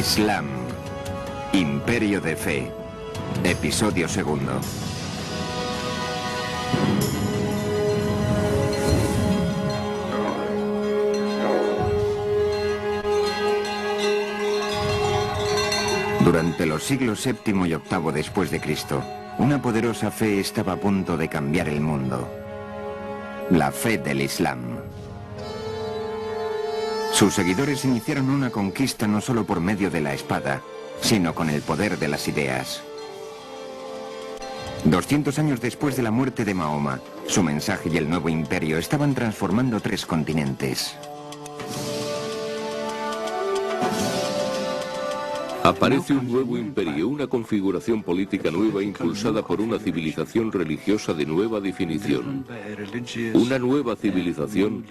Islam, Imperio de Fe, episodio segundo. Durante los siglos VII y VIII después de Cristo, una poderosa fe estaba a punto de cambiar el mundo. La fe del Islam. Sus seguidores iniciaron una conquista no solo por medio de la espada, sino con el poder de las ideas. 200 años después de la muerte de Mahoma, su mensaje y el nuevo imperio estaban transformando 3 continentes. Aparece un nuevo imperio, una configuración política nueva impulsada por una civilización religiosa de nueva definición. Una nueva civilización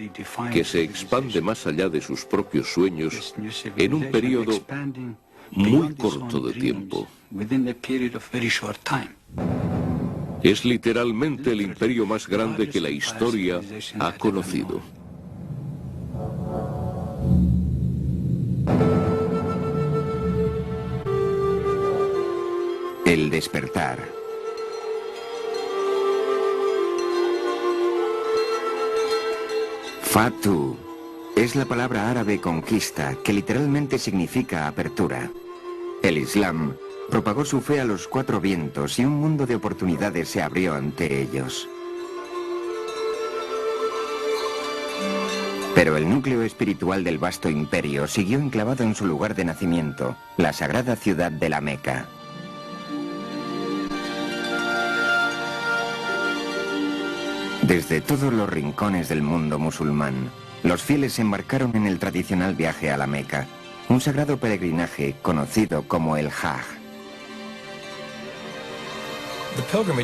que se expande más allá de sus propios sueños en un periodo muy corto de tiempo. Es literalmente el imperio más grande que la historia ha conocido. El despertar. Fatu es la palabra árabe conquista, que literalmente significa apertura. El Islam propagó su fe a los 4 vientos y un mundo de oportunidades se abrió ante ellos. Pero el núcleo espiritual del vasto imperio siguió enclavado en su lugar de nacimiento, la sagrada ciudad de la Meca. Desde todos los rincones del mundo musulmán, los fieles se embarcaron en el tradicional viaje a la Meca, un sagrado peregrinaje conocido como el Hajj.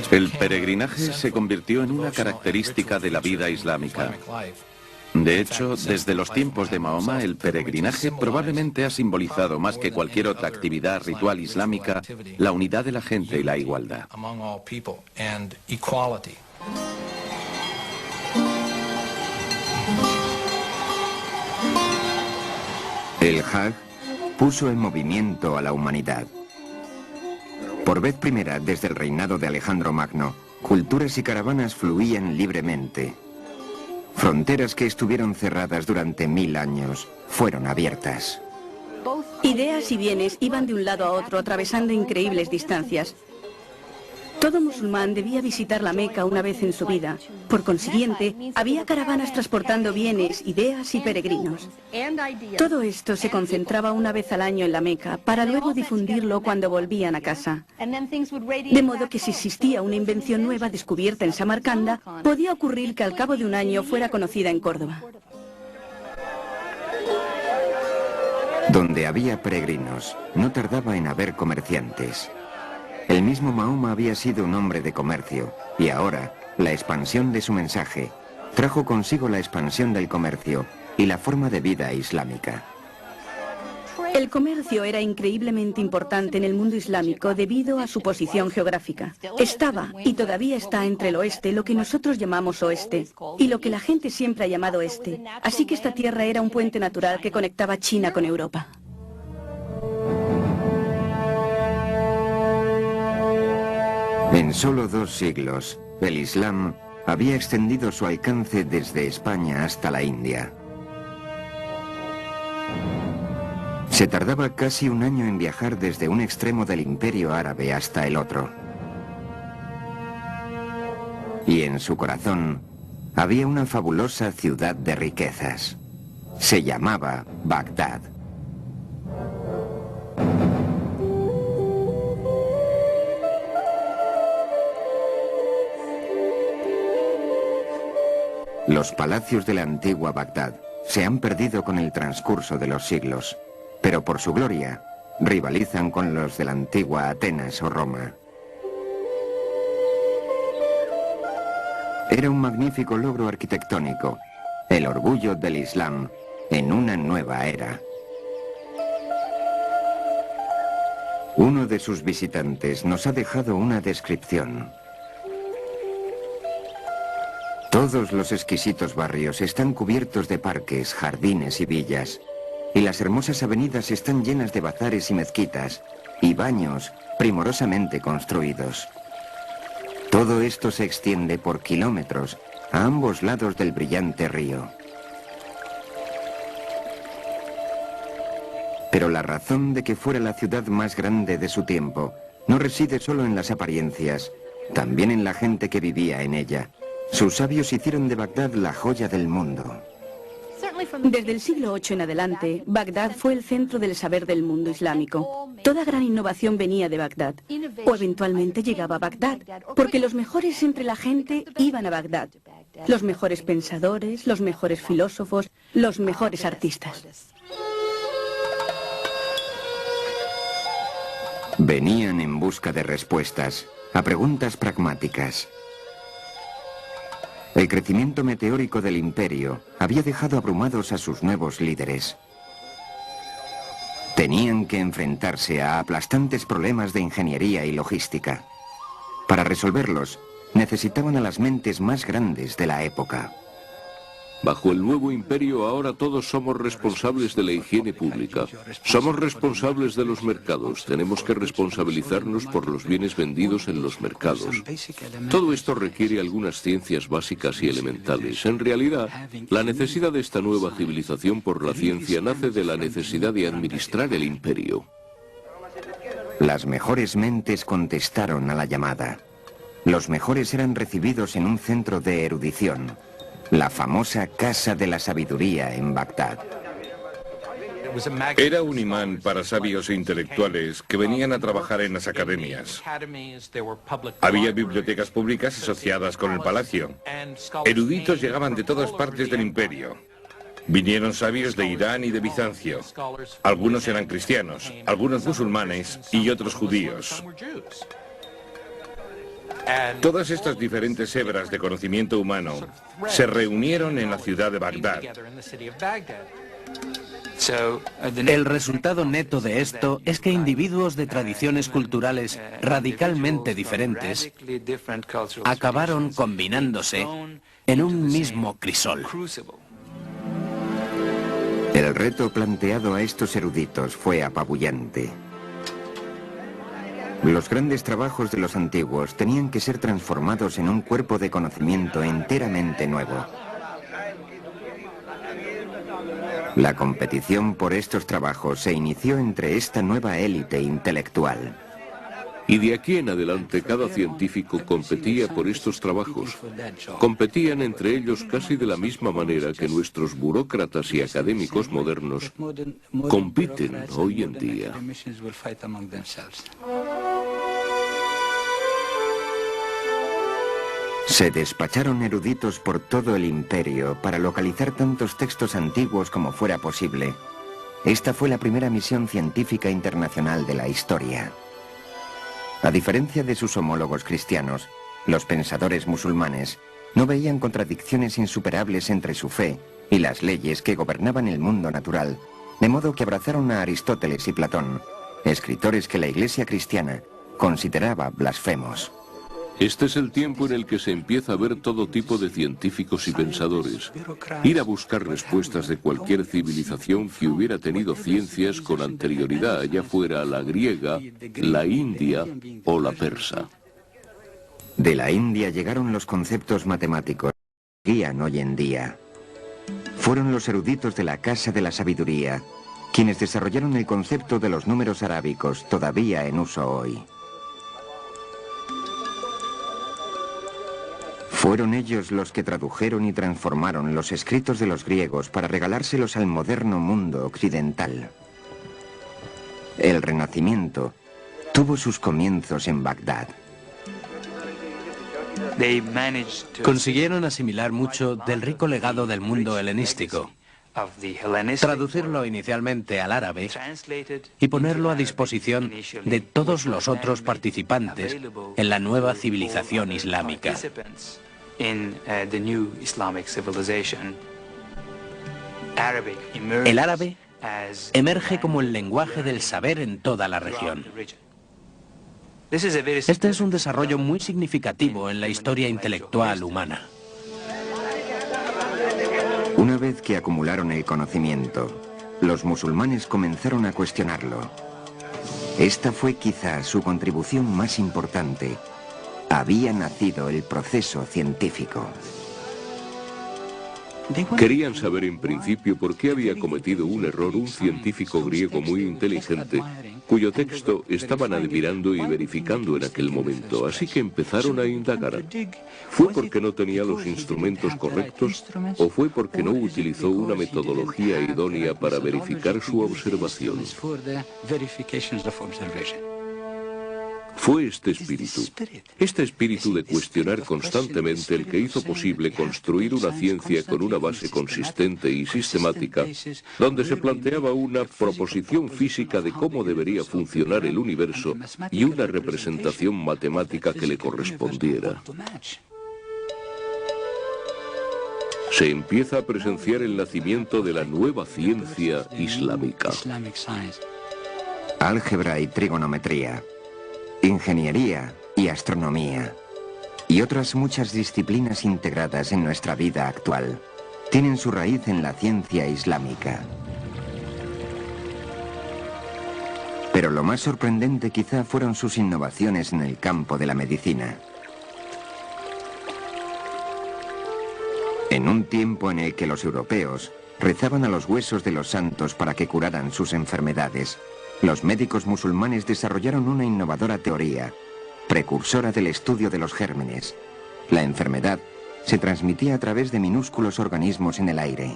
El peregrinaje se convirtió en una característica de la vida islámica. De hecho, desde los tiempos de Mahoma, el peregrinaje probablemente ha simbolizado más que cualquier otra actividad ritual islámica la unidad de la gente y la igualdad. El Hajj puso en movimiento a la humanidad. Por vez primera desde el reinado de Alejandro Magno, culturas y caravanas fluían libremente. Fronteras que estuvieron cerradas durante 1000 años fueron abiertas. Ideas y bienes iban de un lado a otro atravesando increíbles distancias. Todo musulmán debía visitar la Meca una vez en su vida. Por consiguiente, había caravanas transportando bienes, ideas y peregrinos. Todo esto se concentraba una vez al año en la Meca, para luego difundirlo cuando volvían a casa. De modo que si existía una invención nueva descubierta en Samarcanda, podía ocurrir que al cabo de un año fuera conocida en Córdoba. Donde había peregrinos, no tardaba en haber comerciantes. El mismo Mahoma había sido un hombre de comercio, y ahora, la expansión de su mensaje trajo consigo la expansión del comercio y la forma de vida islámica. El comercio era increíblemente importante en el mundo islámico debido a su posición geográfica. Estaba, y todavía está, entre el oeste, lo que nosotros llamamos oeste, y lo que la gente siempre ha llamado este. Así que esta tierra era un puente natural que conectaba China con Europa. En solo 2 siglos, el Islam había extendido su alcance desde España hasta la India. Se tardaba casi un año en viajar desde un extremo del imperio árabe hasta el otro. Y en su corazón había una fabulosa ciudad de riquezas. Se llamaba Bagdad. Los palacios de la antigua Bagdad se han perdido con el transcurso de los siglos, pero por su gloria rivalizan con los de la antigua Atenas o Roma. Era un magnífico logro arquitectónico, el orgullo del Islam en una nueva era. Uno de sus visitantes nos ha dejado una descripción. Todos los exquisitos barrios están cubiertos de parques, jardines y villas, y las hermosas avenidas están llenas de bazares y mezquitas, y baños primorosamente construidos. Todo esto se extiende por kilómetros a ambos lados del brillante río. Pero la razón de que fuera la ciudad más grande de su tiempo no reside solo en las apariencias, también en la gente que vivía en ella. Sus sabios hicieron de Bagdad la joya del mundo. Desde el siglo VIII en adelante, Bagdad fue el centro del saber del mundo islámico. Toda gran innovación venía de Bagdad, o eventualmente llegaba a Bagdad, porque los mejores entre la gente iban a Bagdad. Los mejores pensadores, los mejores filósofos, los mejores artistas. Venían en busca de respuestas a preguntas pragmáticas. El crecimiento meteórico del imperio había dejado abrumados a sus nuevos líderes. Tenían que enfrentarse a aplastantes problemas de ingeniería y logística. Para resolverlos, necesitaban a las mentes más grandes de la época. Bajo el nuevo imperio ahora todos somos responsables de la higiene pública. Somos responsables de los mercados. Tenemos que responsabilizarnos por los bienes vendidos en los mercados. Todo esto requiere algunas ciencias básicas y elementales. En realidad, la necesidad de esta nueva civilización por la ciencia nace de la necesidad de administrar el imperio. Las mejores mentes contestaron a la llamada. Los mejores eran recibidos en un centro de erudición, la famosa Casa de la Sabiduría en Bagdad. Era un imán para sabios e intelectuales que venían a trabajar en las academias. Había bibliotecas públicas asociadas con el palacio. Eruditos llegaban de todas partes del imperio. Vinieron sabios de Irán y de Bizancio. Algunos eran cristianos, algunos musulmanes y otros judíos. Todas estas diferentes hebras de conocimiento humano se reunieron en la ciudad de Bagdad. El resultado neto de esto es que individuos de tradiciones culturales radicalmente diferentes acabaron combinándose en un mismo crisol. El reto planteado a estos eruditos fue apabullante. Los grandes trabajos de los antiguos tenían que ser transformados en un cuerpo de conocimiento enteramente nuevo. La competición por estos trabajos se inició entre esta nueva élite intelectual. Y de aquí en adelante cada científico competía por estos trabajos. Competían entre ellos casi de la misma manera que nuestros burócratas y académicos modernos compiten hoy en día. Se despacharon eruditos por todo el imperio para localizar tantos textos antiguos como fuera posible. Esta fue la primera misión científica internacional de la historia. A diferencia de sus homólogos cristianos, los pensadores musulmanes no veían contradicciones insuperables entre su fe y las leyes que gobernaban el mundo natural, de modo que abrazaron a Aristóteles y Platón, escritores que la Iglesia cristiana consideraba blasfemos. Este es el tiempo en el que se empieza a ver todo tipo de científicos y pensadores. Ir a buscar respuestas de cualquier civilización que hubiera tenido ciencias con anterioridad, ya fuera la griega, la india o la persa. De la India llegaron los conceptos matemáticos que guían hoy en día. Fueron los eruditos de la Casa de la Sabiduría quienes desarrollaron el concepto de los números arábicos todavía en uso hoy. Fueron ellos los que tradujeron y transformaron los escritos de los griegos para regalárselos al moderno mundo occidental. El Renacimiento tuvo sus comienzos en Bagdad. Consiguieron asimilar mucho del rico legado del mundo helenístico, traducirlo inicialmente al árabe y ponerlo a disposición de todos los otros participantes en la nueva civilización islámica. El árabe emerge como el lenguaje del saber en toda la región. Este es un desarrollo muy significativo en la historia intelectual humana. Una vez que acumularon el conocimiento, los musulmanes comenzaron a cuestionarlo. Esta fue quizá su contribución más importante. Había nacido el proceso científico. Querían saber en principio por qué había cometido un error un científico griego muy inteligente, cuyo texto estaban admirando y verificando en aquel momento, así que empezaron a indagar. ¿Fue porque no tenía los instrumentos correctos o fue porque no utilizó una metodología idónea para verificar su observación? Fue este espíritu de cuestionar constantemente el que hizo posible construir una ciencia con una base consistente y sistemática, donde se planteaba una proposición física de cómo debería funcionar el universo y una representación matemática que le correspondiera. Se empieza a presenciar el nacimiento de la nueva ciencia islámica. Álgebra y trigonometría, ingeniería y astronomía, y otras muchas disciplinas integradas en nuestra vida actual, tienen su raíz en la ciencia islámica. Pero lo más sorprendente quizá fueron sus innovaciones en el campo de la medicina. En un tiempo en el que los europeos rezaban a los huesos de los santos para que curaran sus enfermedades, los médicos musulmanes desarrollaron una innovadora teoría, precursora del estudio de los gérmenes. La enfermedad se transmitía a través de minúsculos organismos en el aire.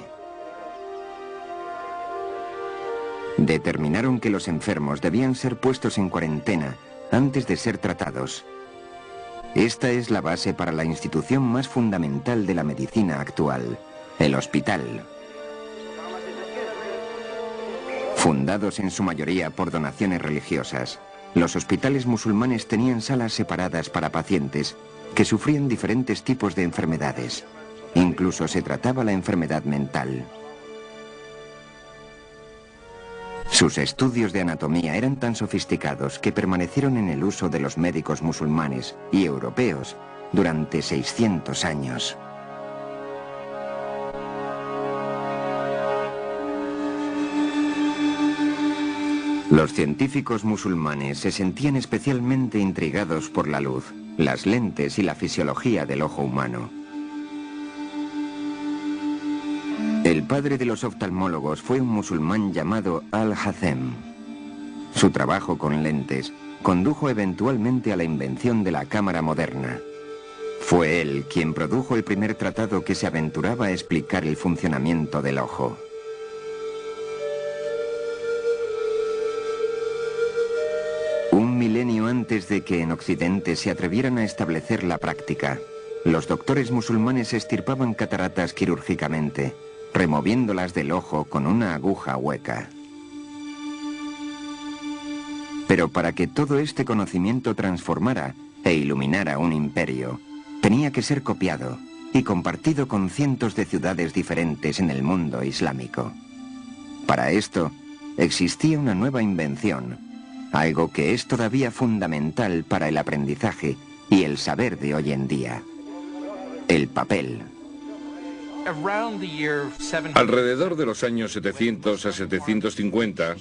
Determinaron que los enfermos debían ser puestos en cuarentena antes de ser tratados. Esta es la base para la institución más fundamental de la medicina actual, el hospital. Fundados en su mayoría por donaciones religiosas, los hospitales musulmanes tenían salas separadas para pacientes que sufrían diferentes tipos de enfermedades. Incluso se trataba la enfermedad mental. Sus estudios de anatomía eran tan sofisticados que permanecieron en el uso de los médicos musulmanes y europeos durante 600 años. Los científicos musulmanes se sentían especialmente intrigados por la luz, las lentes y la fisiología del ojo humano. El padre de los oftalmólogos fue un musulmán llamado Al-Hazem. Su trabajo con lentes condujo eventualmente a la invención de la cámara moderna. Fue él quien produjo el primer tratado que se aventuraba a explicar el funcionamiento del ojo. Un milenio antes de que en Occidente se atrevieran a establecer la práctica, los doctores musulmanes extirpaban cataratas quirúrgicamente, removiéndolas del ojo con una aguja hueca. Pero para que todo este conocimiento transformara e iluminara un imperio, tenía que ser copiado y compartido con cientos de ciudades diferentes en el mundo islámico. Para esto, existía una nueva invención, algo que es todavía fundamental para el aprendizaje y el saber de hoy en día: el papel. Alrededor de los años 700 a 750,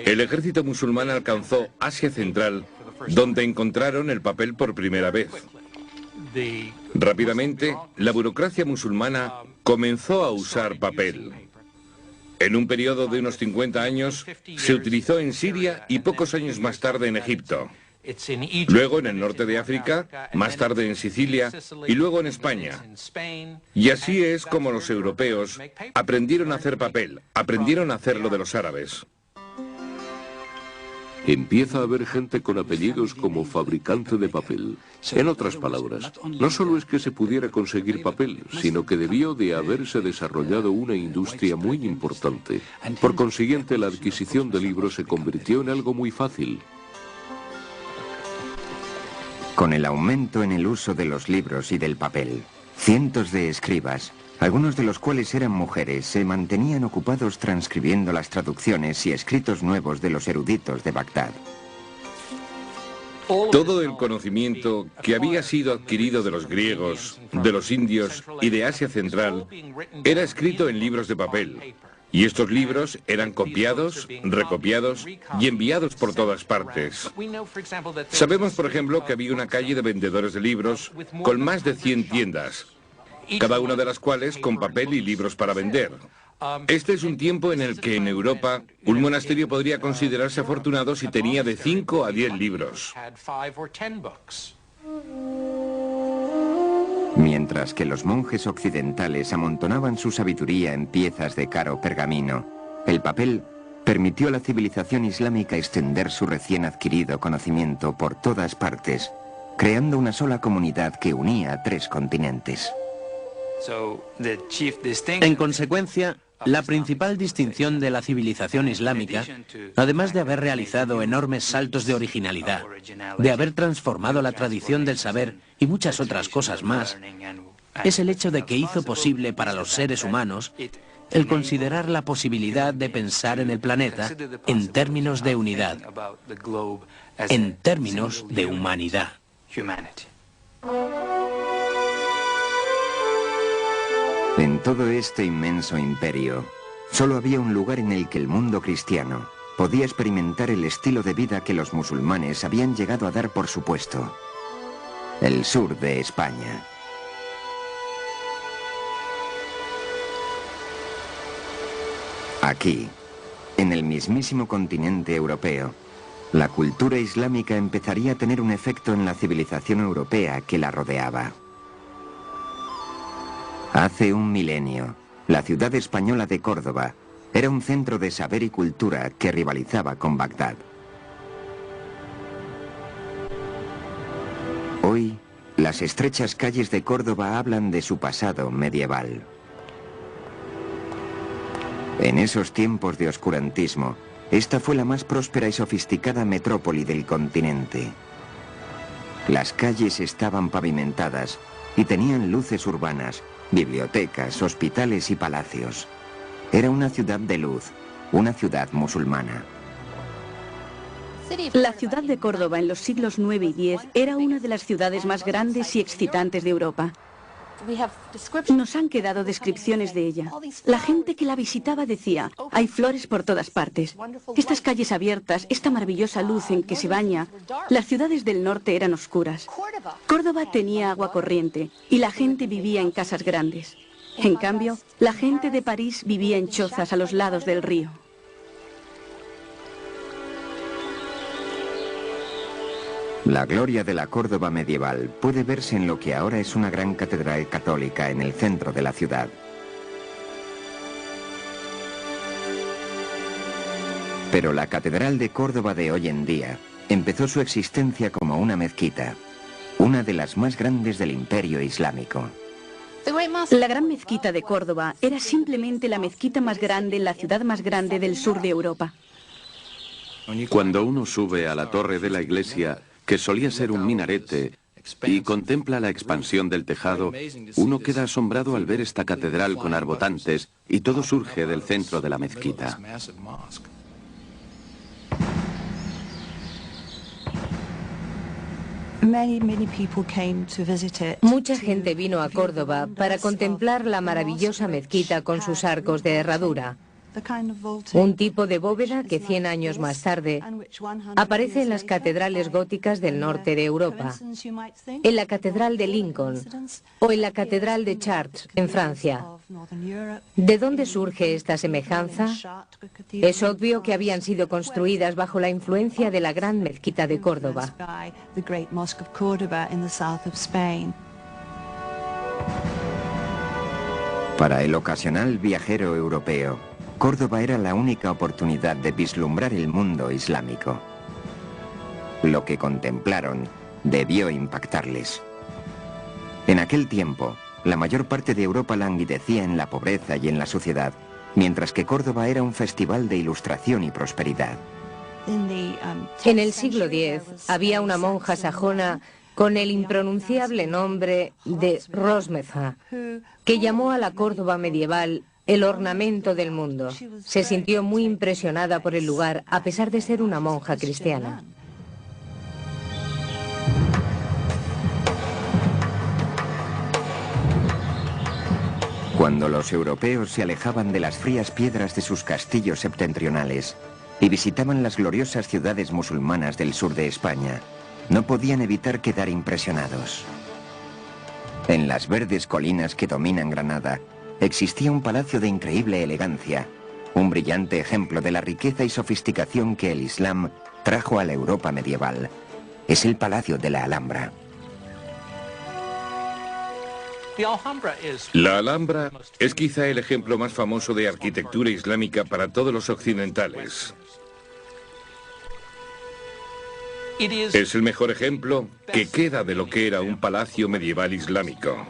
el ejército musulmán alcanzó Asia Central, donde encontraron el papel por primera vez. Rápidamente, la burocracia musulmana comenzó a usar papel. En un periodo de unos 50 años, se utilizó en Siria y pocos años más tarde en Egipto. Luego en el norte de África, más tarde en Sicilia y luego en España. Y así es como los europeos aprendieron a hacer papel, aprendieron a hacerlo de los árabes. Empieza a haber gente con apellidos como fabricante de papel. En otras palabras, no solo es que se pudiera conseguir papel, sino que debió de haberse desarrollado una industria muy importante. Por consiguiente, la adquisición de libros se convirtió en algo muy fácil. Con el aumento en el uso de los libros y del papel, cientos de escribas, algunos de los cuales eran mujeres, se mantenían ocupados transcribiendo las traducciones y escritos nuevos de los eruditos de Bagdad. Todo el conocimiento que había sido adquirido de los griegos, de los indios y de Asia Central era escrito en libros de papel. Y estos libros eran copiados, recopiados y enviados por todas partes. Sabemos, por ejemplo, que había una calle de vendedores de libros con más de 100 tiendas, cada una de las cuales con papel y libros para vender. Este es un tiempo en el que en Europa un monasterio podría considerarse afortunado si tenía de 5 a 10 libros. Mientras que los monjes occidentales amontonaban su sabiduría en piezas de caro pergamino, el papel permitió a la civilización islámica extender su recién adquirido conocimiento por todas partes, creando una sola comunidad que unía a 3 continentes. En consecuencia, la principal distinción de la civilización islámica, además de haber realizado enormes saltos de originalidad, de haber transformado la tradición del saber y muchas otras cosas más, es el hecho de que hizo posible para los seres humanos el considerar la posibilidad de pensar en el planeta en términos de unidad, en términos de humanidad. En todo este inmenso imperio, solo había un lugar en el que el mundo cristiano podía experimentar el estilo de vida que los musulmanes habían llegado a dar por supuesto: el sur de España. Aquí, en el mismísimo continente europeo, la cultura islámica empezaría a tener un efecto en la civilización europea que la rodeaba. Hace un milenio, la ciudad española de Córdoba era un centro de saber y cultura que rivalizaba con Bagdad. Hoy, las estrechas calles de Córdoba hablan de su pasado medieval. En esos tiempos de oscurantismo, esta fue la más próspera y sofisticada metrópoli del continente. Las calles estaban pavimentadas y tenían luces urbanas, bibliotecas, hospitales y palacios. Era una ciudad de luz, una ciudad musulmana. La ciudad de Córdoba en los siglos IX y X era una de las ciudades más grandes y excitantes de Europa. Nos han quedado descripciones de ella. La gente que la visitaba decía: hay flores por todas partes. Estas calles abiertas, esta maravillosa luz en que se baña. Las ciudades del norte eran oscuras. Córdoba tenía agua corriente y la gente vivía en casas grandes. En cambio, la gente de París vivía en chozas a los lados del río. La gloria de la Córdoba medieval puede verse en lo que ahora es una gran catedral católica en el centro de la ciudad. Pero la catedral de Córdoba de hoy en día empezó su existencia como una mezquita, una de las más grandes del Imperio Islámico. La gran mezquita de Córdoba era simplemente la mezquita más grande en la ciudad más grande del sur de Europa. Cuando uno sube a la torre de la iglesia, que solía ser un minarete, y contempla la expansión del tejado, uno queda asombrado al ver esta catedral con arbotantes, y todo surge del centro de la mezquita. Mucha gente vino a Córdoba para contemplar la maravillosa mezquita con sus arcos de herradura. Un tipo de bóveda que 100 años más tarde aparece en las catedrales góticas del norte de Europa, en la Catedral de Lincoln o en la Catedral de Chartres, en Francia. ¿De dónde surge esta semejanza? Es obvio que habían sido construidas bajo la influencia de la gran mezquita de Córdoba. Para el ocasional viajero europeo, Córdoba era la única oportunidad de vislumbrar el mundo islámico. Lo que contemplaron debió impactarles. En aquel tiempo, la mayor parte de Europa languidecía en la pobreza y en la suciedad, mientras que Córdoba era un festival de ilustración y prosperidad. En el siglo X había una monja sajona con el impronunciable nombre de Rosmeza, que llamó a la Córdoba medieval el ornamento del mundo. Se sintió muy impresionada por el lugar, a pesar de ser una monja cristiana. Cuando los europeos se alejaban de las frías piedras de sus castillos septentrionales y visitaban las gloriosas ciudades musulmanas del sur de España, no podían evitar quedar impresionados. En las verdes colinas que dominan Granada, existía un palacio de increíble elegancia, un brillante ejemplo de la riqueza y sofisticación que el Islam trajo a la Europa medieval. Es el Palacio de la Alhambra. La Alhambra es quizá el ejemplo más famoso de arquitectura islámica para todos los occidentales. Es el mejor ejemplo que queda de lo que era un palacio medieval islámico.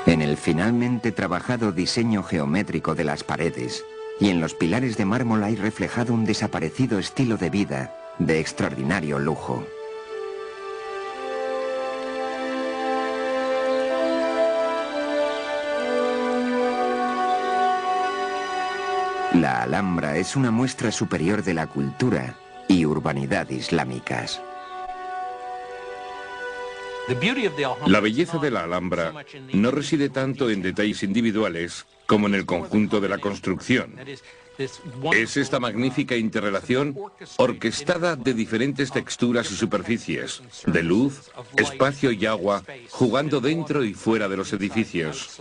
En el finalmente trabajado diseño geométrico de las paredes y en los pilares de mármol hay reflejado un desaparecido estilo de vida de extraordinario lujo. La Alhambra es una muestra superior de la cultura y urbanidad islámicas. La belleza de la Alhambra no reside tanto en detalles individuales como en el conjunto de la construcción. Es esta magnífica interrelación orquestada de diferentes texturas y superficies, de luz, espacio y agua, jugando dentro y fuera de los edificios.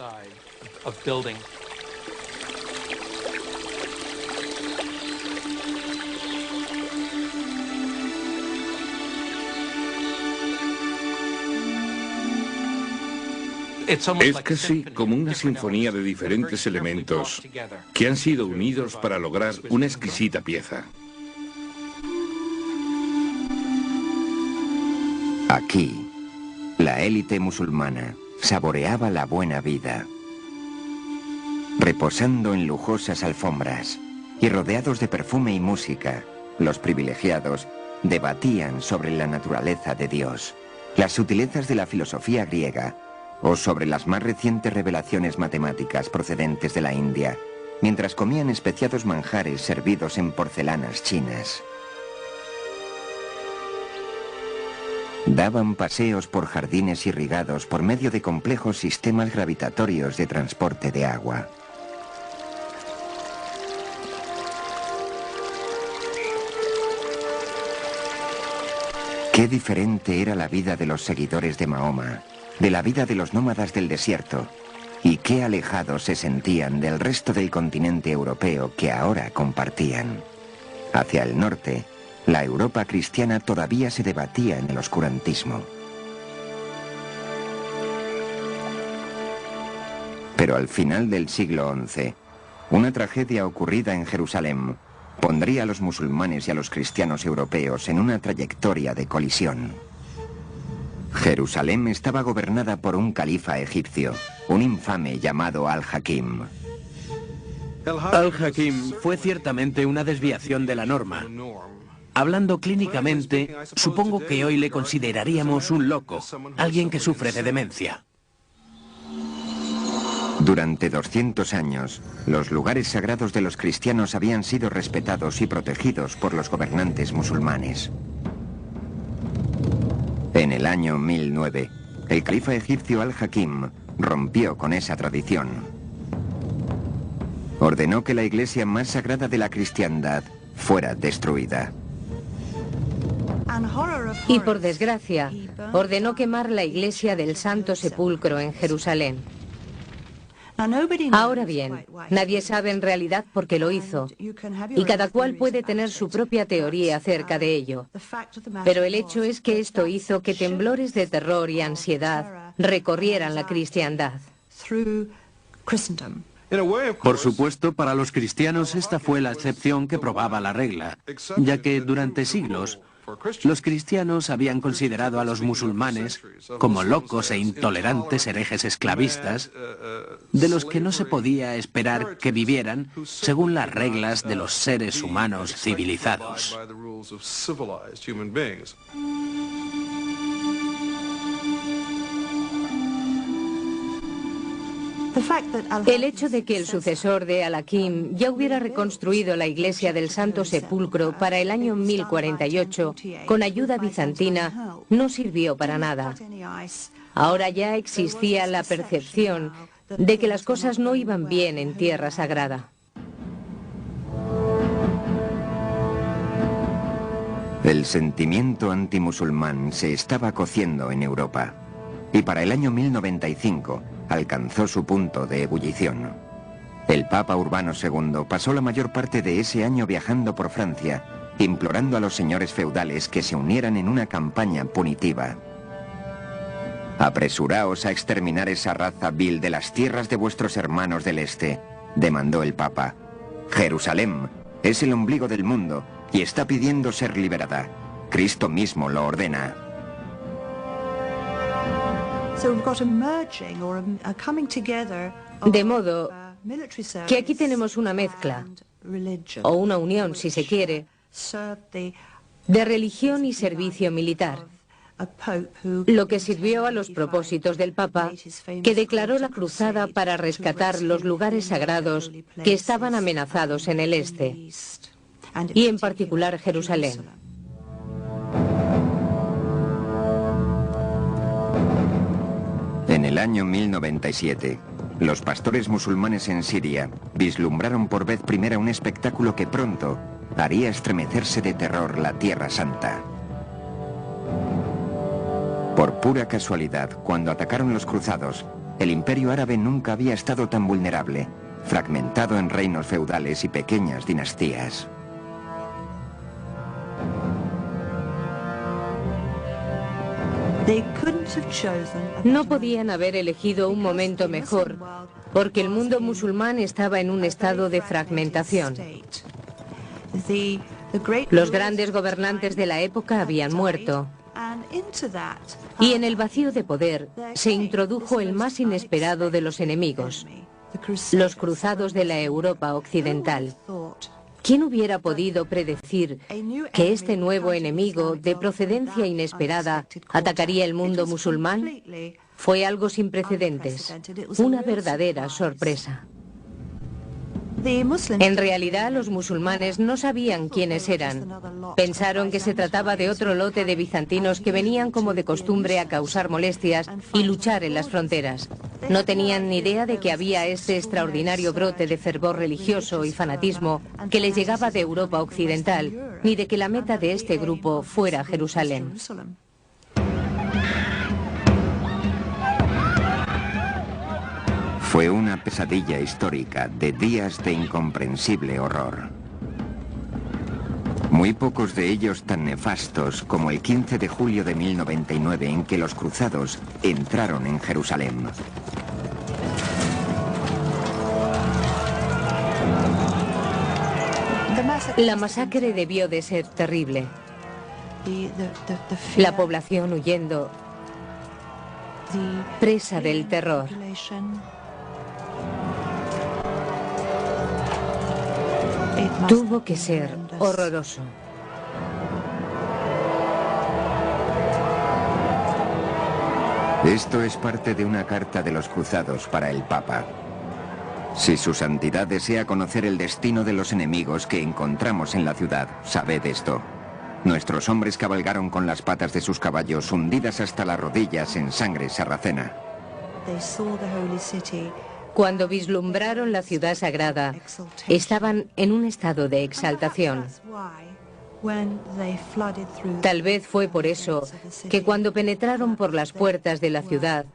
Es casi como una sinfonía de diferentes elementos que han sido unidos para lograr una exquisita pieza. Aquí, la élite musulmana saboreaba la buena vida, reposando en lujosas alfombras y rodeados de perfume y música. Los privilegiados debatían sobre la naturaleza de Dios, las sutilezas de la filosofía griega o sobre las más recientes revelaciones matemáticas procedentes de la India, mientras comían especiados manjares servidos en porcelanas chinas. Daban paseos por jardines irrigados por medio de complejos sistemas gravitatorios de transporte de agua. Qué diferente era la vida de los seguidores de Mahoma, de la vida de los nómadas del desierto, y qué alejados se sentían del resto del continente europeo que ahora compartían. Hacia el norte, la Europa cristiana todavía se debatía en el oscurantismo. Pero al final del siglo XI, una tragedia ocurrida en Jerusalén pondría a los musulmanes y a los cristianos europeos en una trayectoria de colisión. Jerusalén estaba gobernada por un califa egipcio, un infame llamado Al-Hakim. Al-Hakim fue ciertamente una desviación de la norma. Hablando clínicamente, supongo que hoy le consideraríamos un loco, alguien que sufre de demencia. Durante 200 años, los lugares sagrados de los cristianos habían sido respetados y protegidos por los gobernantes musulmanes. En el año 1009, el califa egipcio Al-Hakim rompió con esa tradición. Ordenó que la iglesia más sagrada de la cristiandad fuera destruida. Y por desgracia, ordenó quemar la iglesia del Santo Sepulcro en Jerusalén. Ahora bien, nadie sabe en realidad por qué lo hizo, y cada cual puede tener su propia teoría acerca de ello. Pero el hecho es que esto hizo que temblores de terror y ansiedad recorrieran la cristiandad. Por supuesto, para los cristianos esta fue la excepción que probaba la regla, ya que durante siglos los cristianos habían considerado a los musulmanes como locos e intolerantes herejes esclavistas, de los que no se podía esperar que vivieran según las reglas de los seres humanos civilizados. El hecho de que el sucesor de Al-Hakim ya hubiera reconstruido la iglesia del Santo Sepulcro para el año 1048 con ayuda bizantina no sirvió para nada. Ahora ya existía la percepción de que las cosas no iban bien en tierra sagrada. El sentimiento antimusulmán se estaba cociendo en Europa y para el año 1095 alcanzó su punto de ebullición. El Papa Urbano II pasó la mayor parte de ese año viajando por Francia, implorando a los señores feudales que se unieran en una campaña punitiva. «Apresuraos a exterminar esa raza vil de las tierras de vuestros hermanos del este», demandó el Papa. «Jerusalén es el ombligo del mundo y está pidiendo ser liberada. Cristo mismo lo ordena». De modo que aquí tenemos una mezcla, o una unión, si se quiere, de religión y servicio militar, lo que sirvió a los propósitos del Papa, que declaró la cruzada para rescatar los lugares sagrados que estaban amenazados en el este, y en particular Jerusalén. En el año 1097, los pastores musulmanes en Siria vislumbraron por vez primera un espectáculo que pronto haría estremecerse de terror la Tierra Santa. Por pura casualidad, cuando atacaron los cruzados, el imperio árabe nunca había estado tan vulnerable, fragmentado en reinos feudales y pequeñas dinastías. No podían haber elegido un momento mejor, porque el mundo musulmán estaba en un estado de fragmentación. Los grandes gobernantes de la época habían muerto, y en el vacío de poder se introdujo el más inesperado de los enemigos, los cruzados de la Europa occidental. ¿Quién hubiera podido predecir que este nuevo enemigo de procedencia inesperada atacaría el mundo musulmán? Fue algo sin precedentes, una verdadera sorpresa. En realidad, los musulmanes no sabían quiénes eran. Pensaron que se trataba de otro lote de bizantinos que venían como de costumbre a causar molestias y luchar en las fronteras. No tenían ni idea de que había este extraordinario brote de fervor religioso y fanatismo que les llegaba de Europa occidental, ni de que la meta de este grupo fuera Jerusalén. Fue una pesadilla histórica de días de incomprensible horror. Muy pocos de ellos tan nefastos como el 15 de julio de 1099 en que los cruzados entraron en Jerusalén. La masacre debió de ser terrible. La población huyendo, presa del terror. Tuvo que ser horroroso. Esto es parte de una carta de los cruzados para el Papa. Si su santidad desea conocer el destino de los enemigos que encontramos en la ciudad, sabed esto. Nuestros hombres cabalgaron con las patas de sus caballos hundidas hasta las rodillas en sangre sarracena. Cuando vislumbraron la ciudad sagrada, estaban en un estado de exaltación. Tal vez fue por eso que cuando penetraron por las puertas de la ciudad,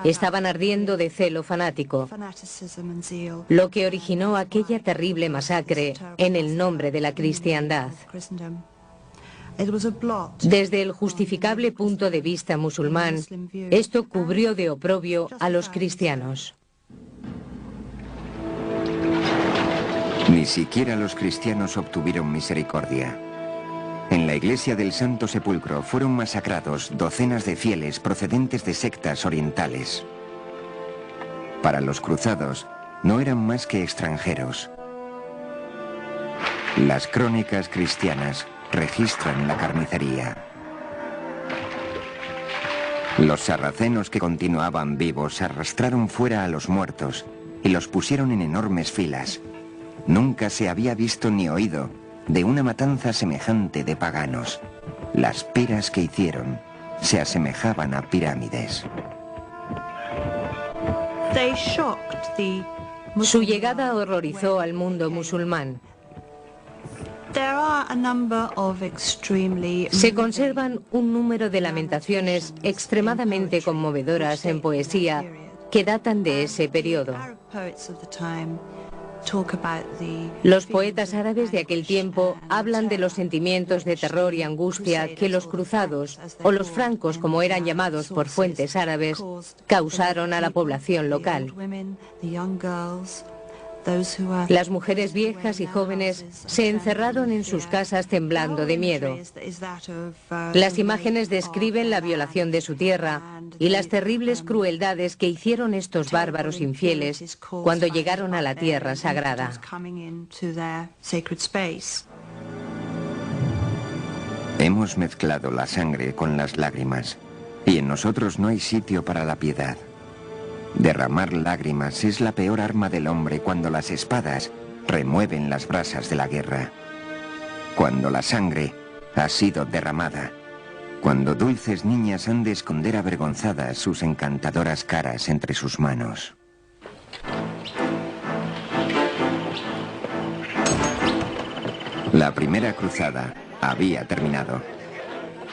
estaban ardiendo de celo fanático, lo que originó aquella terrible masacre en el nombre de la cristiandad. Desde el justificable punto de vista musulmán, esto cubrió de oprobio a los cristianos. Ni siquiera los cristianos obtuvieron misericordia. En la iglesia del Santo Sepulcro fueron masacrados docenas de fieles procedentes de sectas orientales. Para los cruzados, no eran más que extranjeros. Las crónicas cristianas registran la carnicería. Los sarracenos que continuaban vivos arrastraron fuera a los muertos y los pusieron en enormes filas. Nunca se había visto ni oído de una matanza semejante de paganos. Las piras que hicieron se asemejaban a pirámides. Su llegada horrorizó al mundo musulmán. Se conservan un número de lamentaciones extremadamente conmovedoras en poesía que datan de ese periodo. Los poetas árabes de aquel tiempo hablan de los sentimientos de terror y angustia que los cruzados, o los francos como eran llamados por fuentes árabes, causaron a la población local. Las mujeres viejas y jóvenes se encerraron en sus casas temblando de miedo. Las imágenes describen la violación de su tierra y las terribles crueldades que hicieron estos bárbaros infieles cuando llegaron a la tierra sagrada. Hemos mezclado la sangre con las lágrimas, y en nosotros no hay sitio para la piedad. Derramar lágrimas es la peor arma del hombre cuando las espadas remueven las brasas de la guerra. Cuando la sangre ha sido derramada. Cuando dulces niñas han de esconder avergonzadas sus encantadoras caras entre sus manos. La primera cruzada había terminado.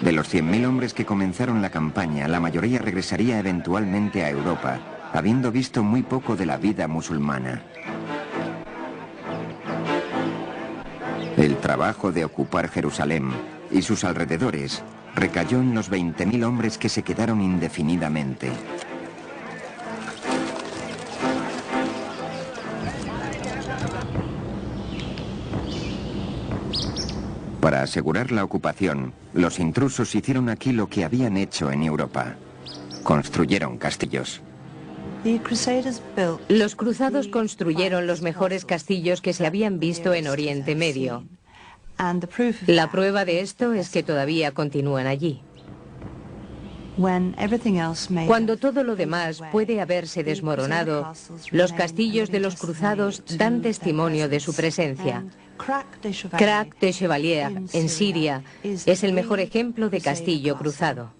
De los 100.000 hombres que comenzaron la campaña, la mayoría regresaría eventualmente a Europa, habiendo visto muy poco de la vida musulmana. El trabajo de ocupar Jerusalén y sus alrededores recayó en los 20.000 hombres que se quedaron indefinidamente. Para asegurar la ocupación, los intrusos hicieron aquí lo que habían hecho en Europa. Construyeron castillos. Los cruzados construyeron los mejores castillos que se habían visto en Oriente Medio. La prueba de esto es que todavía continúan allí. Cuando todo lo demás puede haberse desmoronado, los castillos de los cruzados dan testimonio de su presencia. Crac de Chevalier, en Siria, es el mejor ejemplo de castillo cruzado.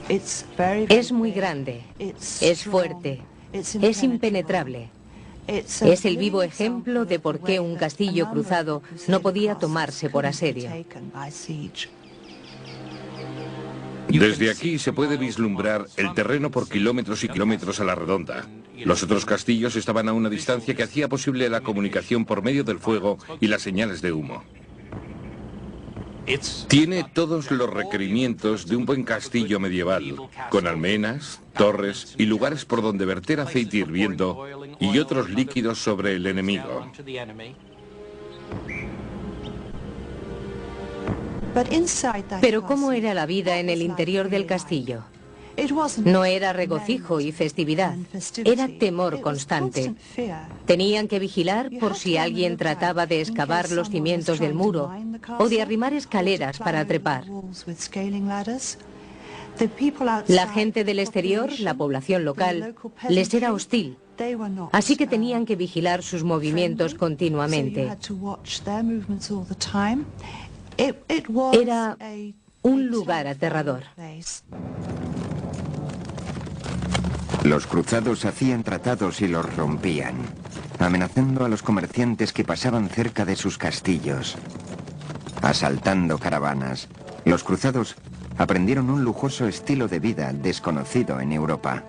Es muy grande, es fuerte, es impenetrable. Es el vivo ejemplo de por qué un castillo cruzado no podía tomarse por asedio. Desde aquí se puede vislumbrar el terreno por kilómetros y kilómetros a la redonda. Los otros castillos estaban a una distancia que hacía posible la comunicación por medio del fuego y las señales de humo. Tiene todos los requerimientos de un buen castillo medieval, con almenas, torres y lugares por donde verter aceite hirviendo y otros líquidos sobre el enemigo. Pero ¿cómo era la vida en el interior del castillo? No era regocijo y festividad, era temor constante. Tenían que vigilar por si alguien trataba de excavar los cimientos del muro o de arrimar escaleras para trepar. La gente del exterior, la población local, les era hostil, así que tenían que vigilar sus movimientos continuamente. Era un lugar aterrador. Los cruzados hacían tratados y los rompían, amenazando a los comerciantes que pasaban cerca de sus castillos. Asaltando caravanas, los cruzados aprendieron un lujoso estilo de vida desconocido en Europa.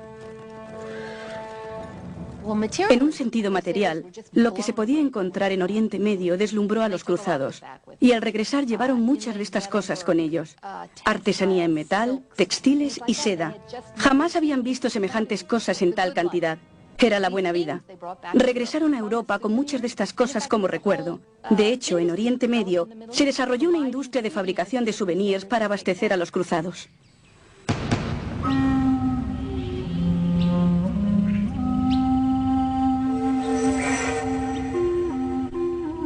En un sentido material, lo que se podía encontrar en Oriente Medio deslumbró a los cruzados, y al regresar llevaron muchas de estas cosas con ellos. Artesanía en metal, textiles y seda. Jamás habían visto semejantes cosas en tal cantidad. Era la buena vida. Regresaron a Europa con muchas de estas cosas como recuerdo. De hecho, en Oriente Medio se desarrolló una industria de fabricación de souvenirs para abastecer a los cruzados.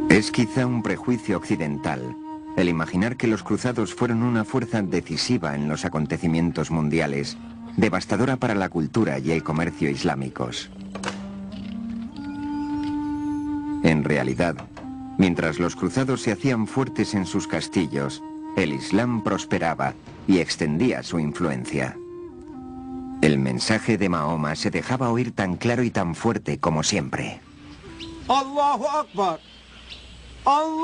Es quizá un prejuicio occidental el imaginar que los cruzados fueron una fuerza decisiva en los acontecimientos mundiales, devastadora para la cultura y el comercio islámicos. En realidad, mientras los cruzados se hacían fuertes en sus castillos, el Islam prosperaba y extendía su influencia. El mensaje de Mahoma se dejaba oír tan claro y tan fuerte como siempre. Allahu Akbar. Allahu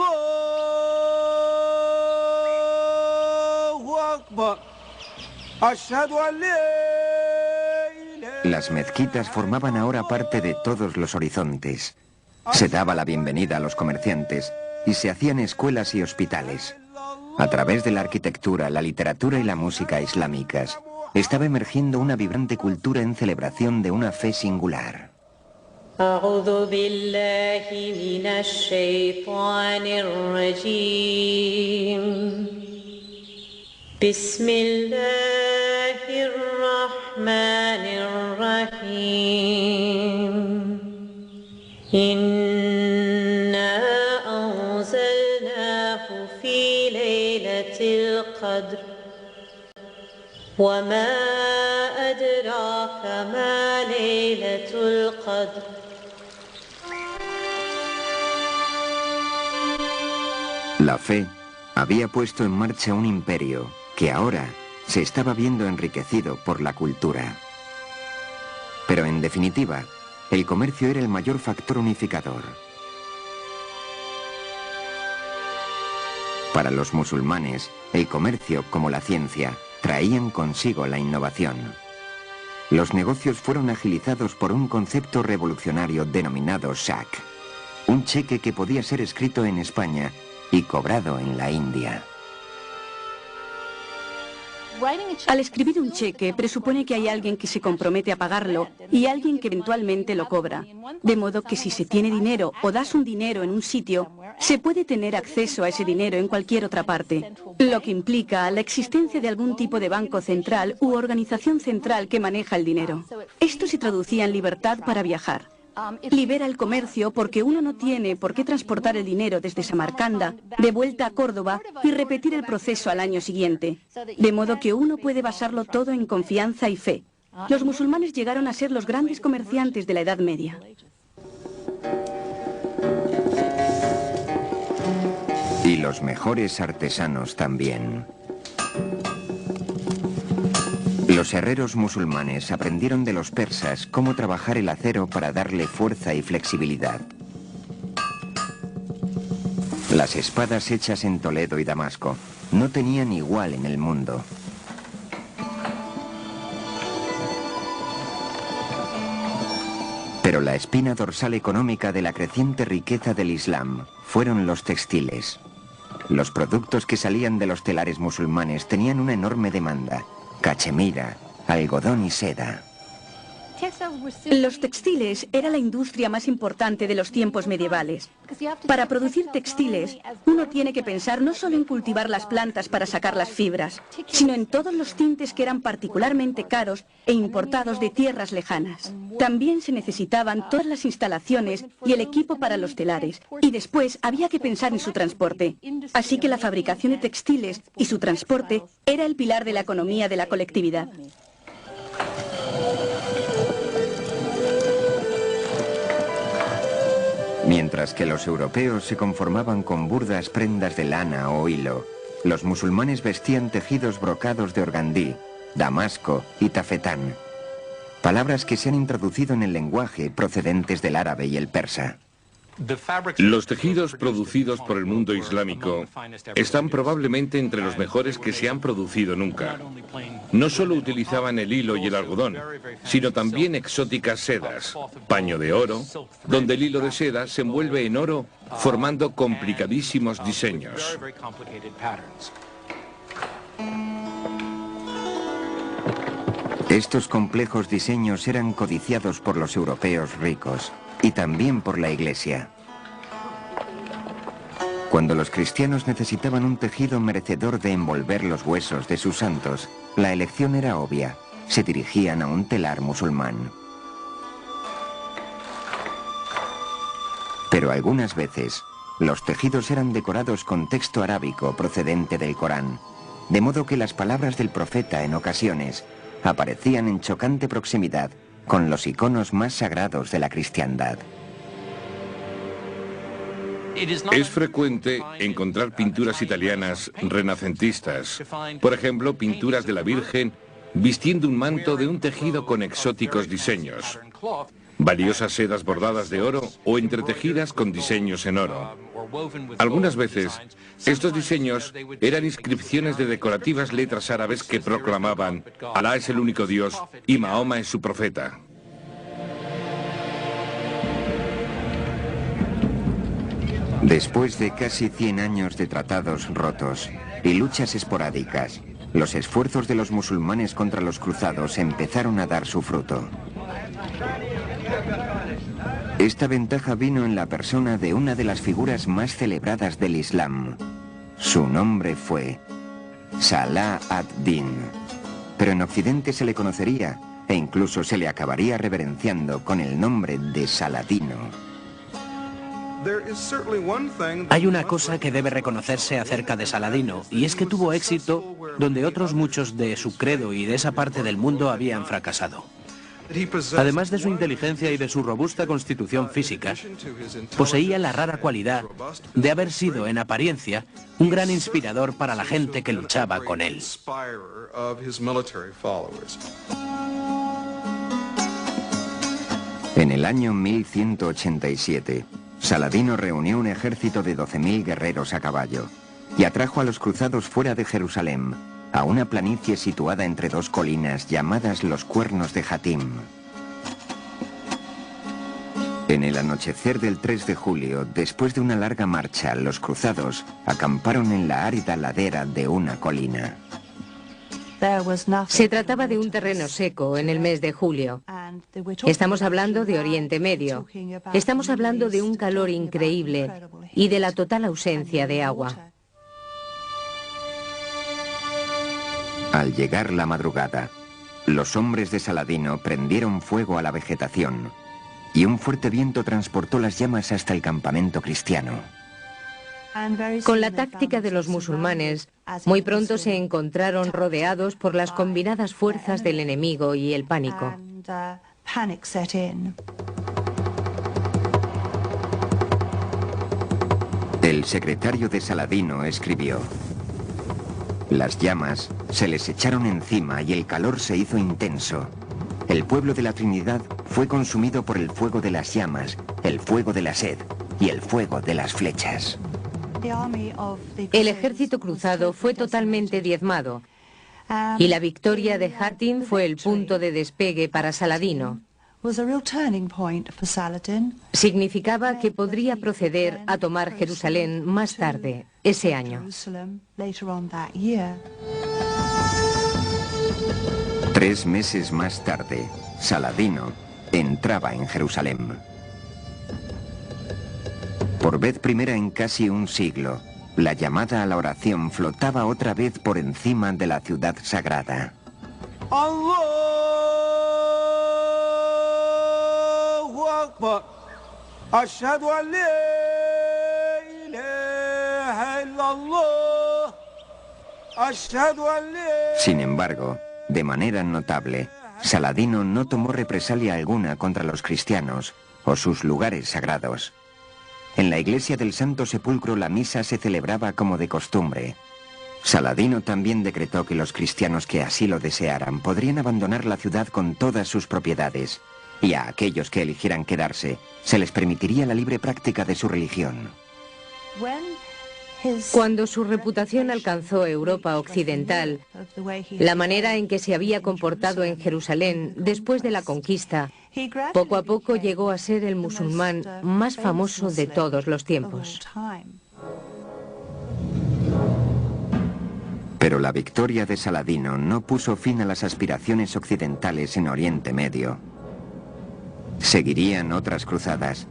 Akbar. Ashhadu an la ilaha. Las mezquitas formaban ahora parte de todos los horizontes. Se daba la bienvenida a los comerciantes y se hacían escuelas y hospitales. A través de la arquitectura, la literatura y la música islámicas, estaba emergiendo una vibrante cultura en celebración de una fe singular. أعوذ بالله من الشيطان الرجيم بسم الله الرحمن الرحيم إنا أنزلناه في ليلة القدر وما أدراك ما ليلة القدر La fe había puesto en marcha un imperio que ahora se estaba viendo enriquecido por la cultura. Pero en definitiva, el comercio era el mayor factor unificador. Para los musulmanes, el comercio, como la ciencia, traían consigo la innovación. Los negocios fueron agilizados por un concepto revolucionario denominado shak, un cheque que podía ser escrito en España y cobrado en la India. Al escribir un cheque, presupone que hay alguien que se compromete a pagarlo y alguien que eventualmente lo cobra. De modo que si se tiene dinero o das un dinero en un sitio, se puede tener acceso a ese dinero en cualquier otra parte, lo que implica la existencia de algún tipo de banco central u organización central que maneja el dinero. Esto se traducía en libertad para viajar. Libera el comercio porque uno no tiene por qué transportar el dinero desde Samarcanda de vuelta a Córdoba y repetir el proceso al año siguiente. De modo que uno puede basarlo todo en confianza y fe. Los musulmanes llegaron a ser los grandes comerciantes de la Edad Media. Y los mejores artesanos también. Los herreros musulmanes aprendieron de los persas cómo trabajar el acero para darle fuerza y flexibilidad. Las espadas hechas en Toledo y Damasco no tenían igual en el mundo. Pero la espina dorsal económica de la creciente riqueza del Islam fueron los textiles. Los productos que salían de los telares musulmanes tenían una enorme demanda: cachemira, algodón y seda. Los textiles era la industria más importante de los tiempos medievales. Para producir textiles, uno tiene que pensar no solo en cultivar las plantas para sacar las fibras, sino en todos los tintes que eran particularmente caros e importados de tierras lejanas. También se necesitaban todas las instalaciones y el equipo para los telares, y después había que pensar en su transporte. Así que la fabricación de textiles y su transporte era el pilar de la economía de la colectividad. Mientras que los europeos se conformaban con burdas prendas de lana o hilo, los musulmanes vestían tejidos brocados de organdí, damasco y tafetán, palabras que se han introducido en el lenguaje procedentes del árabe y el persa. Los tejidos producidos por el mundo islámico están probablemente entre los mejores que se han producido nunca. No solo utilizaban el hilo y el algodón, sino también exóticas sedas, paño de oro, donde el hilo de seda se envuelve en oro formando complicadísimos diseños. Estos complejos diseños eran codiciados por los europeos ricos y también por la Iglesia. Cuando los cristianos necesitaban un tejido merecedor de envolver los huesos de sus santos, la elección era obvia: se dirigían a un telar musulmán. Pero algunas veces, Los tejidos eran decorados con texto arábico procedente del Corán, de modo que las palabras del profeta en ocasiones aparecían en chocante proximidad con los iconos más sagrados de la cristiandad. Es frecuente encontrar pinturas italianas renacentistas, por ejemplo, pinturas de la Virgen vistiendo un manto de un tejido con exóticos diseños, valiosas sedas bordadas de oro o entretejidas con diseños en oro. Algunas veces, estos diseños eran inscripciones de decorativas letras árabes que proclamaban: Alá es el único Dios y Mahoma es su profeta. Después de casi 100 años de tratados rotos y luchas esporádicas, los esfuerzos de los musulmanes contra los cruzados empezaron a dar su fruto. Esta ventaja vino en la persona de una de las figuras más celebradas del Islam. Su nombre fue Salah ad-Din, pero en Occidente se le conocería e incluso se le acabaría reverenciando con el nombre de Saladino. Hay una cosa que debe reconocerse acerca de Saladino, y es que tuvo éxito donde otros muchos de su credo y de esa parte del mundo habían fracasado. Además de su inteligencia y de su robusta constitución física, poseía la rara cualidad de haber sido, en apariencia, un gran inspirador para la gente que luchaba con él. En el año 1187, Saladino reunió un ejército de 12.000 guerreros a caballo y atrajo a los cruzados fuera de Jerusalén, a una planicie situada entre dos colinas llamadas los Cuernos de Hatim. En el anochecer del 3 de julio, después de una larga marcha, los cruzados acamparon en la árida ladera de una colina. Se trataba de un terreno seco en el mes de julio. Estamos hablando de Oriente Medio. Estamos hablando de un calor increíble y de la total ausencia de agua. Al llegar la madrugada, los hombres de Saladino prendieron fuego a la vegetación y un fuerte viento transportó las llamas hasta el campamento cristiano. Con la táctica de los musulmanes, muy pronto se encontraron rodeados por las combinadas fuerzas del enemigo y el pánico. El secretario de Saladino escribió: las llamas se les echaron encima y el calor se hizo intenso. El pueblo de la Trinidad fue consumido por el fuego de las llamas, el fuego de la sed y el fuego de las flechas. El ejército cruzado fue totalmente diezmado y la victoria de Hatim fue el punto de despegue para Saladino. Significaba que podría proceder a tomar Jerusalén más tarde, ese año. 3 meses más tarde, Saladino entraba en Jerusalén. Por vez primera en casi un siglo, la llamada a la oración flotaba otra vez por encima de la ciudad sagrada. Allahu Akbar. Ashhadu an la ilaha illallah. Ashhadu an la... Sin embargo, de manera notable, Saladino no tomó represalia alguna contra los cristianos o sus lugares sagrados. En la iglesia del Santo Sepulcro la misa se celebraba como de costumbre. Saladino también decretó que los cristianos que así lo desearan podrían abandonar la ciudad con todas sus propiedades, y a aquellos que eligieran quedarse se les permitiría la libre práctica de su religión. Cuando su reputación alcanzó Europa occidental, la manera en que se había comportado en Jerusalén después de la conquista, poco a poco llegó a ser el musulmán más famoso de todos los tiempos. Pero la victoria de Saladino no puso fin a las aspiraciones occidentales en Oriente Medio. Seguirían otras cruzadas,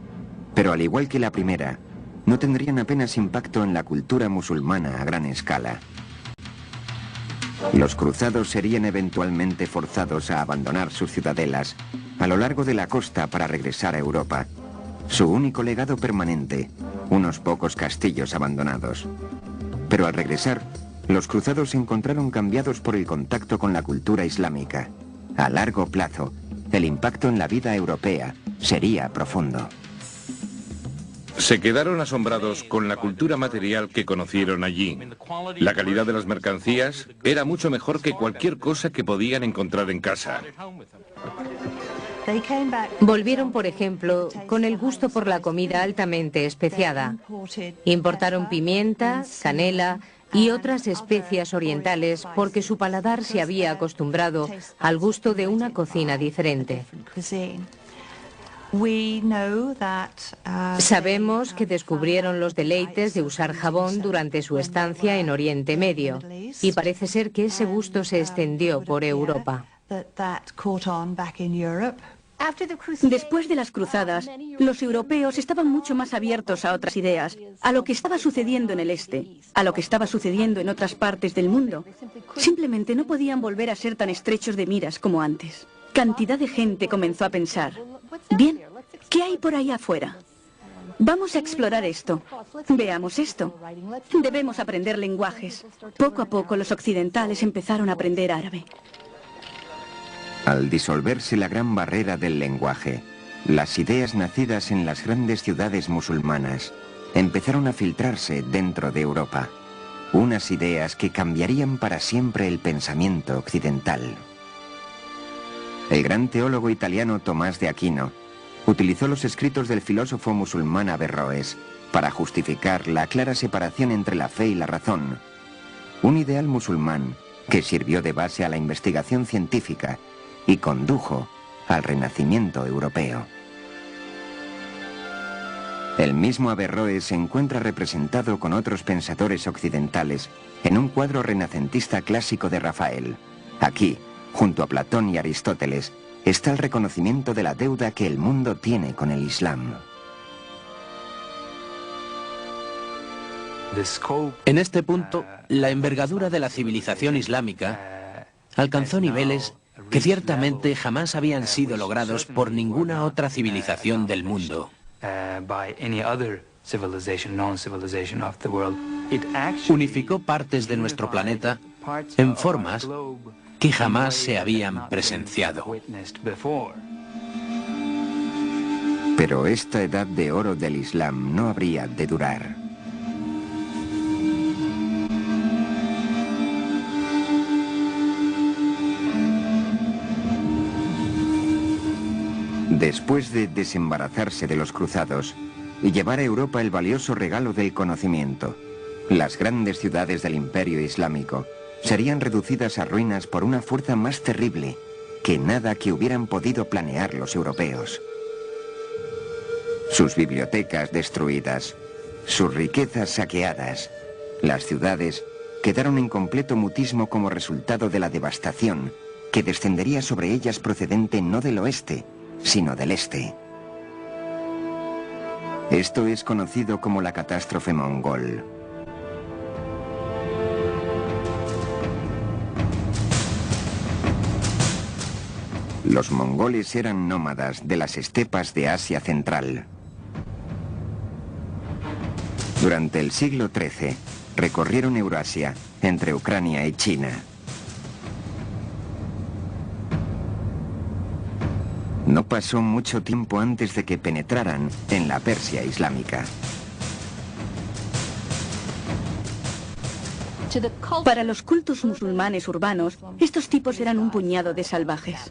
pero al igual que la primera, no tendrían apenas impacto en la cultura musulmana a gran escala. Los cruzados serían eventualmente forzados a abandonar sus ciudadelas a lo largo de la costa para regresar a Europa. Su único legado permanente unos pocos castillos abandonados. Pero al regresar, los cruzados se encontraron cambiados por el contacto con la cultura islámica. A largo plazo, el impacto en la vida europea sería profundo. Se quedaron asombrados con la cultura material que conocieron allí. La calidad de las mercancías era mucho mejor que cualquier cosa que podían encontrar en casa. Volvieron, por ejemplo, con el gusto por la comida altamente especiada. Importaron pimienta, canela y otras especias orientales porque su paladar se había acostumbrado al gusto de una cocina diferente. Sabemos que descubrieron los deleites de usar jabón durante su estancia en Oriente Medio y parece ser que ese gusto se extendió por Europa. Después de las cruzadas, los europeos estaban mucho más abiertos a otras ideas, a lo que estaba sucediendo en el este, a lo que estaba sucediendo en otras partes del mundo. Simplemente no podían volver a ser tan estrechos de miras como antes. Cantidad de gente comenzó a pensar, bien, ¿qué hay por ahí afuera? Vamos a explorar esto. Veamos esto. Debemos aprender lenguajes. Poco a poco los occidentales empezaron a aprender árabe. Al disolverse la gran barrera del lenguaje, las ideas nacidas en las grandes ciudades musulmanas empezaron a filtrarse dentro de Europa. Unas ideas que cambiarían para siempre el pensamiento occidental. El gran teólogo italiano Tomás de Aquino utilizó los escritos del filósofo musulmán Averroes para justificar la clara separación entre la fe y la razón, un ideal musulmán que sirvió de base a la investigación científica y condujo al renacimiento europeo. El mismo Averroes se encuentra representado con otros pensadores occidentales en un cuadro renacentista clásico de Rafael. Aquí, junto a Platón y Aristóteles, está el reconocimiento de la deuda que el mundo tiene con el Islam. En este punto, la envergadura de la civilización islámica alcanzó niveles que ciertamente jamás habían sido logrados por ninguna otra civilización del mundo. Unificó partes de nuestro planeta en formas que jamás se habían presenciado. Pero esta edad de oro del Islam no habría de durar. Después de desembarazarse de los cruzados y llevar a Europa el valioso regalo del conocimiento, las grandes ciudades del Imperio Islámico serían reducidas a ruinas por una fuerza más terrible que nada que hubieran podido planear los europeos. Sus bibliotecas destruidas, sus riquezas saqueadas, las ciudades quedaron en completo mutismo como resultado de la devastación que descendería sobre ellas procedente no del oeste, sino del este. Esto es conocido como la catástrofe mongol. Los mongoles eran nómadas de las estepas de Asia Central. Durante el siglo XIII, recorrieron Eurasia, entre Ucrania y China. No pasó mucho tiempo antes de que penetraran en la Persia islámica. Para los cultos musulmanes urbanos, estos tipos eran un puñado de salvajes.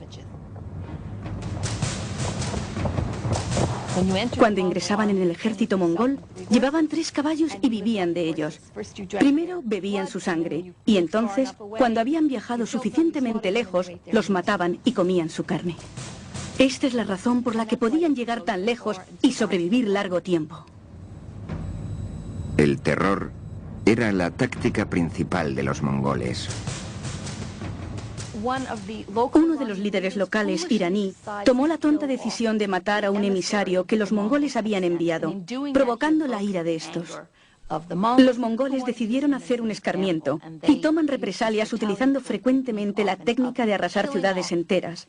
Cuando ingresaban en el ejército mongol, llevaban 3 caballos y vivían de ellos. Primero bebían su sangre, y entonces, cuando habían viajado suficientemente lejos, los mataban y comían su carne. Esta es la razón por la que podían llegar tan lejos y sobrevivir largo tiempo. El terror era la táctica principal de los mongoles. Uno de los líderes locales iraní tomó la tonta decisión de matar a un emisario que los mongoles habían enviado, provocando la ira de estos. Los mongoles decidieron hacer un escarmiento y toman represalias utilizando frecuentemente la técnica de arrasar ciudades enteras.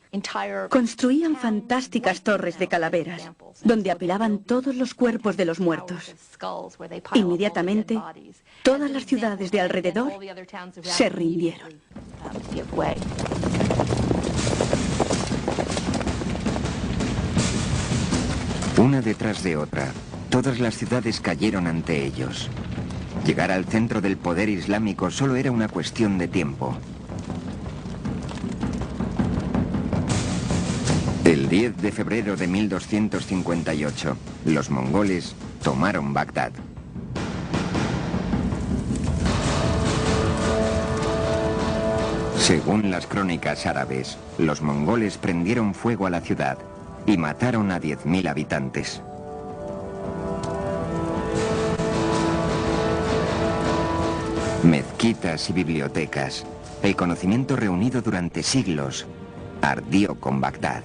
Construían fantásticas torres de calaveras, donde apilaban todos los cuerpos de los muertos. Inmediatamente, todas las ciudades de alrededor se rindieron. Una detrás de otra, todas las ciudades cayeron ante ellos. Llegar al centro del poder islámico solo era una cuestión de tiempo. El 10 de febrero de 1258, los mongoles tomaron Bagdad. Según las crónicas árabes, los mongoles prendieron fuego a la ciudad y mataron a 10.000 habitantes. Mezquitas y bibliotecas, el conocimiento reunido durante siglos, ardió con Bagdad.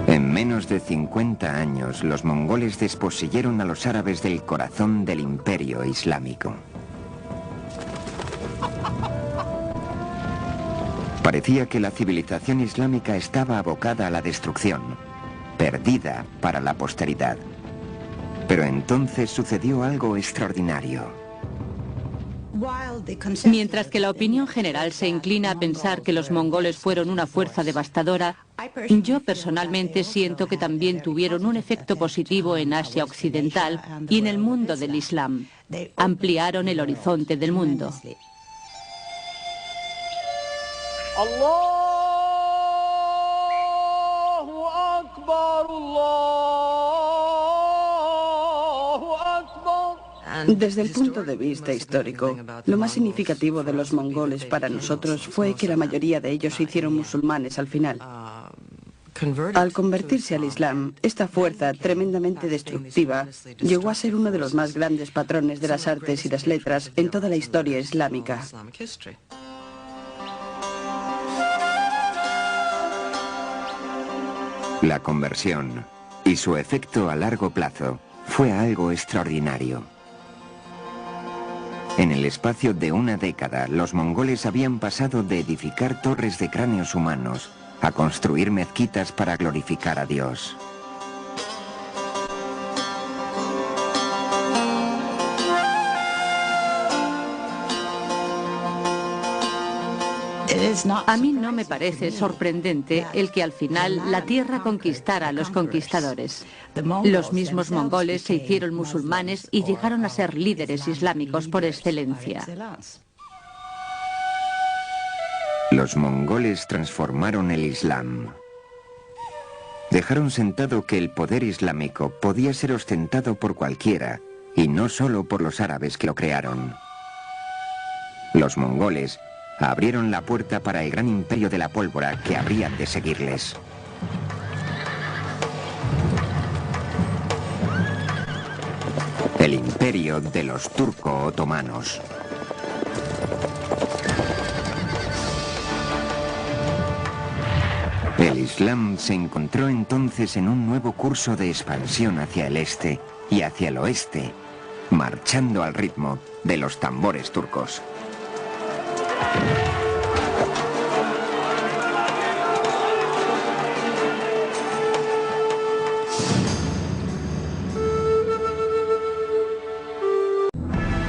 En menos de 50 años, los mongoles desposeyeron a los árabes del corazón del imperio islámico. Parecía que la civilización islámica estaba abocada a la destrucción, perdida para la posteridad. Pero entonces sucedió algo extraordinario. Mientras que la opinión general se inclina a pensar que los mongoles fueron una fuerza devastadora, yo personalmente siento que también tuvieron un efecto positivo en Asia Occidental y en el mundo del Islam. Ampliaron el horizonte del mundo. Allahu Akbar, Allahu Akbar. Desde el punto de vista histórico, lo más significativo de los mongoles para nosotros fue que la mayoría de ellos se hicieron musulmanes al final. Al convertirse al Islam, esta fuerza tremendamente destructiva llegó a ser uno de los más grandes patrones de las artes y las letras en toda la historia islámica. La conversión y su efecto a largo plazo fue algo extraordinario. En el espacio de una década, los mongoles habían pasado de edificar torres de cráneos humanos a construir mezquitas para glorificar a Dios. A mí no me parece sorprendente el que al final la tierra conquistara a los conquistadores. Los mismos mongoles se hicieron musulmanes y llegaron a ser líderes islámicos por excelencia. Los mongoles transformaron el Islam. Dejaron sentado que el poder islámico podía ser ostentado por cualquiera y no solo por los árabes que lo crearon. Los mongoles abrieron la puerta para el gran imperio de la pólvora que habrían de seguirles. El imperio de los turco-otomanos. El Islam se encontró entonces en un nuevo curso de expansión hacia el este y hacia el oeste, marchando al ritmo de los tambores turcos.